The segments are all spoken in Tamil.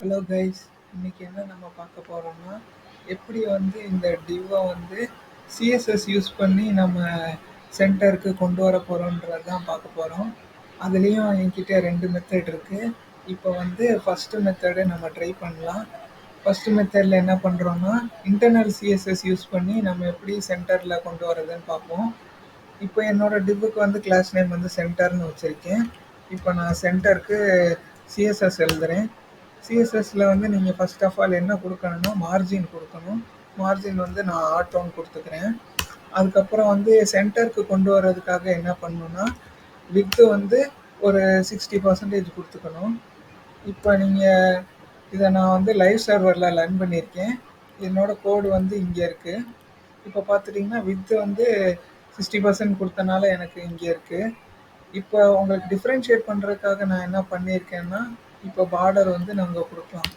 ஹலோ கைஸ், இன்னைக்கு என்ன நம்ம பார்க்க போகிறோம்னா எப்படி வந்து இந்த டிவ்வை வந்து சிஎஸ்எஸ் யூஸ் பண்ணி நம்ம சென்டருக்கு கொண்டு வர போகிறோன்றது தான் பார்க்க போகிறோம். அதுலேயும் என்கிட்ட 2 மெத்தட் இருக்குது. இப்போ வந்து ஃபஸ்ட்டு மெத்தடை நம்ம ட்ரை பண்ணலாம். ஃபஸ்ட்டு மெத்தடில் என்ன பண்ணுறோன்னா இன்டர்னல் சிஎஸ்எஸ் யூஸ் பண்ணி நம்ம எப்படி சென்டரில் கொண்டு வரதுன்னு பார்ப்போம். இப்போ என்னோடய டிவ்வுக்கு வந்து கிளாஸ் நேம் வந்து சென்டர்னு வச்சுருக்கேன். இப்போ நான் சென்டருக்கு சிஎஸ்எஸ் எழுதுகிறேன். சிஎஸ்எஸ்ல வந்து நீங்கள் ஃபர்ஸ்ட் ஆஃப் ஆல் என்ன கொடுக்கணும்னா மார்ஜின் கொடுக்கணும். மார்ஜின் வந்து நான் ஆட்டோன்னு கொடுத்துக்கிறேன். அதுக்கப்புறம் வந்து சென்டருக்கு கொண்டு வர்றதுக்காக என்ன பண்ணணும்னா வித்து வந்து ஒரு 60% கொடுத்துக்கணும். இப்போ நீங்கள் இதை நான் வந்து லைவ் சர்வரில் ரன் பண்ணியிருக்கேன். என்னோடய கோடு வந்து இங்கே இருக்குது. இப்போ பார்த்துட்டிங்கன்னா வித்து வந்து 60% கொடுத்தனால எனக்கு இங்கே இருக்குது. இப்போ உங்களுக்கு டிஃப்ரென்ஷியேட் பண்ணுறதுக்காக நான் என்ன பண்ணியிருக்கேன்னா இப்போ பார்டர் வந்து நாங்கள் கொடுக்கலாம்.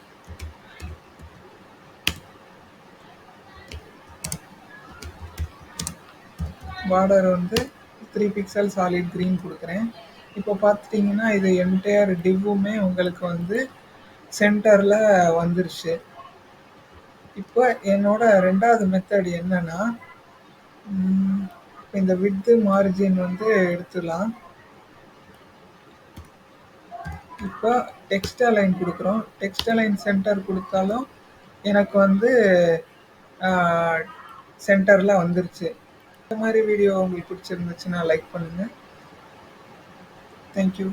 பார்டர் வந்து 3 பிக்சல் சாலிட் க்ரீன் கொடுக்குறேன். இப்போ பார்த்துட்டிங்கன்னா இது என்டையர் டிவ்வுமே உங்களுக்கு வந்து சென்டரில் வந்துருச்சு. இப்போ என்னோட 2வது மெத்தட் என்னன்னா இந்த வித்து மார்ஜின் வந்து எடுத்துடலாம். இப்போ டெக்ஸ்ட் அலைன் கொடுக்குறோம். டெக்ஸ்ட் அலைன் சென்டர் கொடுத்தாலும் எனக்கு வந்து சென்டரில் வந்துருச்சு. இந்த மாதிரி வீடியோ உங்களுக்கு பிடிச்சிருந்துச்சுன்னா லைக் பண்ணுங்கள். தேங்க்யூ.